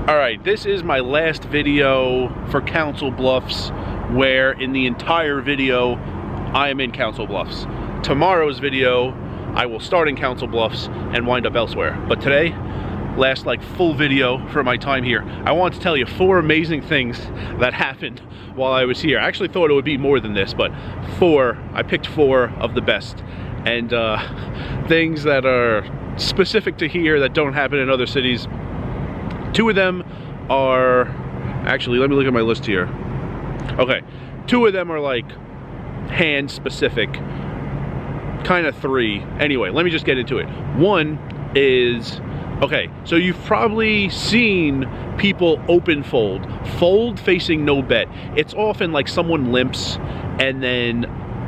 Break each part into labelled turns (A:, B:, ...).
A: Alright, this is my last video for Council Bluffs, where in the entire video, I am in Council Bluffs. Tomorrow's video, I will start in Council Bluffs and wind up elsewhere. But today, last full video for my time here. I want to tell you 4 amazing things that happened while I was here. I actually thought it would be more than this, but 4, I picked 4 of the best. And things that are specific to here that don't happen in other cities. 2 of them are, actually, let me look at my list here. Okay, 2 of them are like hand specific, kind of 3. Anyway, let me just get into it. 1 is, okay, so you've probably seen people open fold facing no bet. It's often like someone limps and then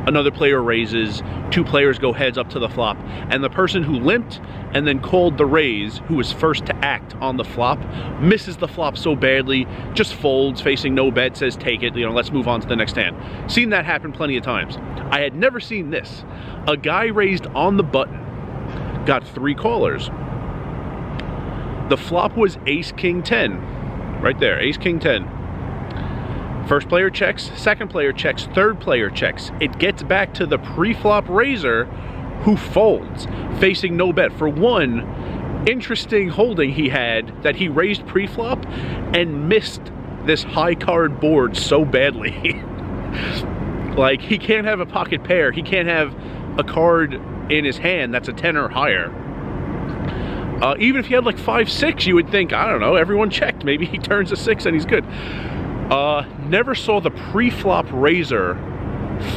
A: another player raises, 2 players go heads up to the flop, and the person who limped and then called the raise, who was first to act on the flop, misses the flop so badly, just folds facing no bet, says take it, let's move on to the next hand. Seen that happen plenty of times. I had never seen this. A guy raised on the button, got 3 callers. The flop was ace king 10, right there, ace king 10. First player checks, second player checks, third player checks. It gets back to the pre-flop raiser who folds, facing no bet. For one interesting holding he had, that he raised pre-flop and missed this high card board so badly. Like, he can't have a pocket pair. He can't have a card in his hand that's a 10 or higher. Even if he had like 5-6, you would think, I don't know, everyone checked. Maybe he turns a 6 and he's good. Never saw the pre-flop raiser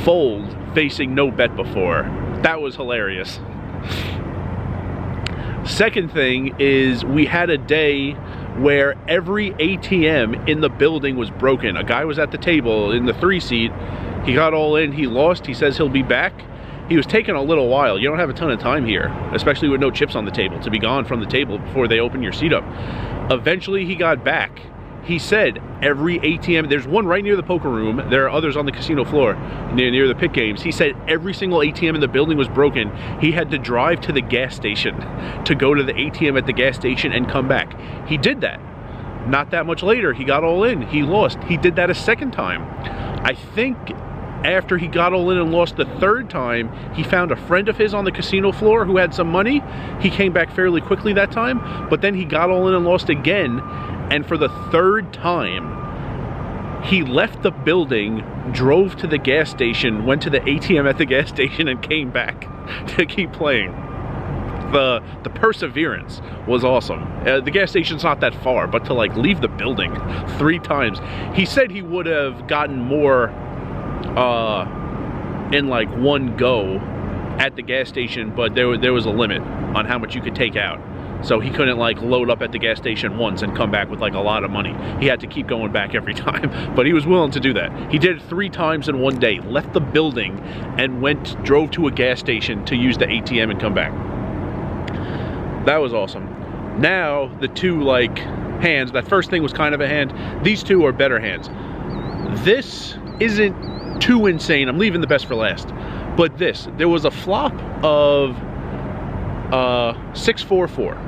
A: fold facing no bet before. That was hilarious. Second thing is, we had a day where every ATM in the building was broken. A guy was at the table in the 3 seat. He got all in, he lost, he says he'll be back. He was taking a little while. You don't have a ton of time here, especially with no chips on the table, to be gone from the table before they open your seat up. Eventually he got back. He said every ATM, there's one right near the poker room, there are others on the casino floor near the pit games. He said every single ATM in the building was broken. He had to drive to the gas station to go to the ATM at the gas station and come back. He did that. Not that much later, he got all in, he lost. He did that a second time. I think after he got all in and lost the 3rd time, he found a friend of his on the casino floor who had some money. He came back fairly quickly that time, but then he got all in and lost again. And for the 3rd time, he left the building, drove to the gas station, went to the ATM at the gas station, and came back to keep playing. The perseverance was awesome. The gas station's not that far, but to leave the building 3 times. He said he would have gotten more in one go at the gas station, but there was a limit on how much you could take out. So he couldn't load up at the gas station once and come back with a lot of money. He had to keep going back every time, but he was willing to do that. He did it 3 times in one day, left the building and drove to a gas station to use the ATM and come back. That was awesome. Now the 2 hands, that first thing was kind of a hand. These 2 are better hands. This isn't too insane. I'm leaving the best for last. But there was a flop of 6-4-4.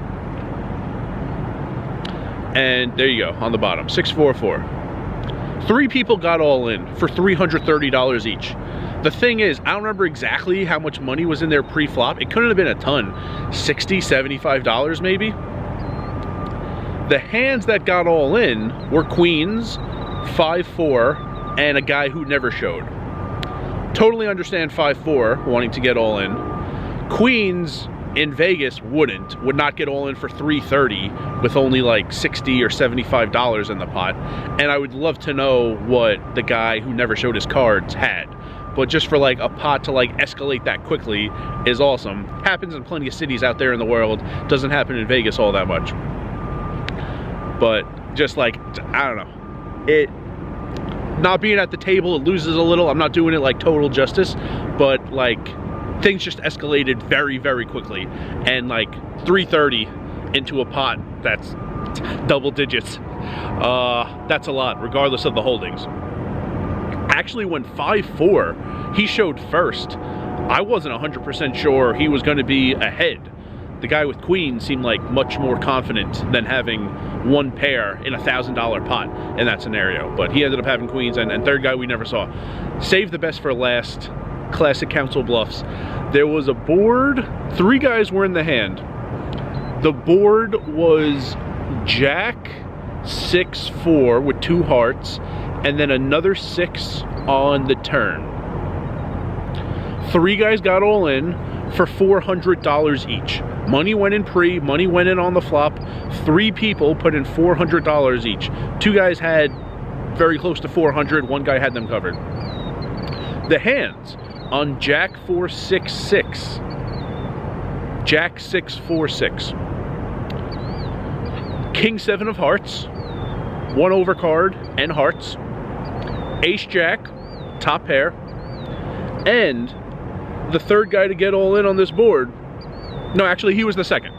A: And there you go, on the bottom, 6-4-4. 3 people got all in for $330 each. The thing is, I don't remember exactly how much money was in their pre-flop. It couldn't have been a ton. $60, $75 maybe. The hands that got all in were queens, 5-4, and a guy who never showed. Totally understand 5-4 wanting to get all in. Queens in Vegas would not get all in for $330 with only $60 or $75 in the pot. And I would love to know what the guy who never showed his cards had. But just for a pot to escalate that quickly is awesome. Happens in plenty of cities out there in the world. Doesn't happen in Vegas all that much. But just I don't know. It not being at the table, it loses a little. I'm not doing it total justice, but things just escalated very, very quickly. And $330 into a pot that's double digits, that's a lot, regardless of the holdings. Actually, when 5-4, he showed first. I wasn't 100% sure he was going to be ahead. the guy with queen seemed like much more confident than having one pair in $1,000 pot in that scenario. But he ended up having queens, and third guy we never saw. Saved the best for last. Classic Council Bluffs. There was a board, 3 guys were in the hand. The board was Jack 6-4 with 2 hearts, and then another 6 on the turn. 3 guys got all in for $400 each. Money went in pre, money went in on the flop. 3 people put in $400 each. 2 guys had very close to 400, 1 guy had them covered. The hands on Jack 4-6-6. Jack 6-4-6. King 7 of hearts, 1 overcard and hearts. Ace Jack, top pair, and the third guy to get all in on this board. No, actually, he was the second.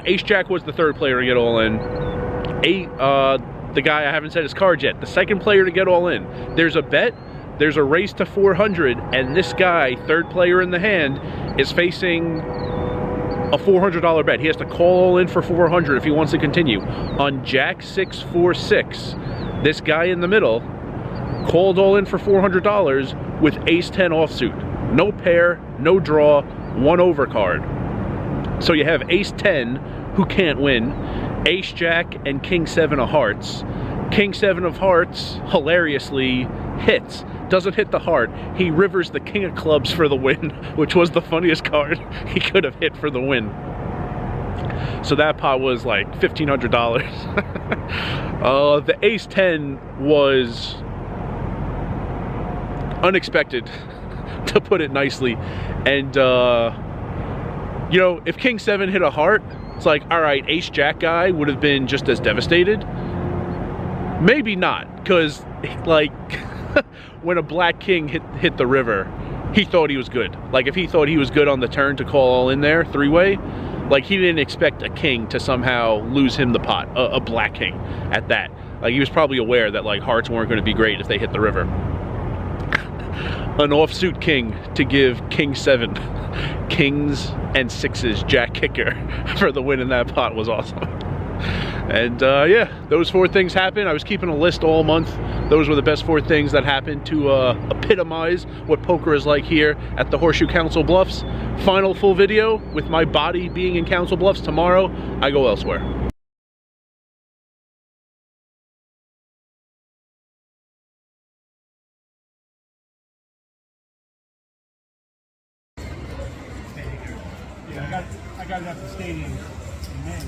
A: Ace Jack was the third player to get all in. The guy I haven't said his card yet. The second player to get all in. There's a bet. There's a race to 400, and this guy, third player in the hand, is facing a $400 bet. He has to call all in for 400 if he wants to continue. On Jack 6-4-6, this guy in the middle called all in for $400 with Ace 10 offsuit. No pair, no draw, 1 overcard. So you have Ace 10, who can't win, Ace Jack, and King 7 of hearts. King 7 of hearts, hilariously, hits. Doesn't hit the heart. He rivers the King of clubs for the win, which was the funniest card he could have hit for the win. So that pot was like $1,500. The Ace 10 was unexpected, to put it nicely. And, you know, if King 7 hit a heart, it's like, all right, Ace Jack guy would have been just as devastated. Maybe not, because, like, when a black king hit the river, he thought he was good. Like, if he thought he was good on the turn to call all in there, 3-way, like, he didn't expect a king to somehow lose him the pot, a black king at that. Like, he was probably aware that, like, hearts weren't going to be great if they hit the river. An offsuit king to give King 7 kings and 6s Jack kicker for the win in that pot was awesome. And yeah, those 4 things happened. I was keeping a list all month. Those were the best 4 things that happened to epitomize what poker is like here at the Horseshoe Council Bluffs. Final full video with my body being in Council Bluffs. Tomorrow, I go elsewhere.
B: Yeah, I got it at the stadium in May.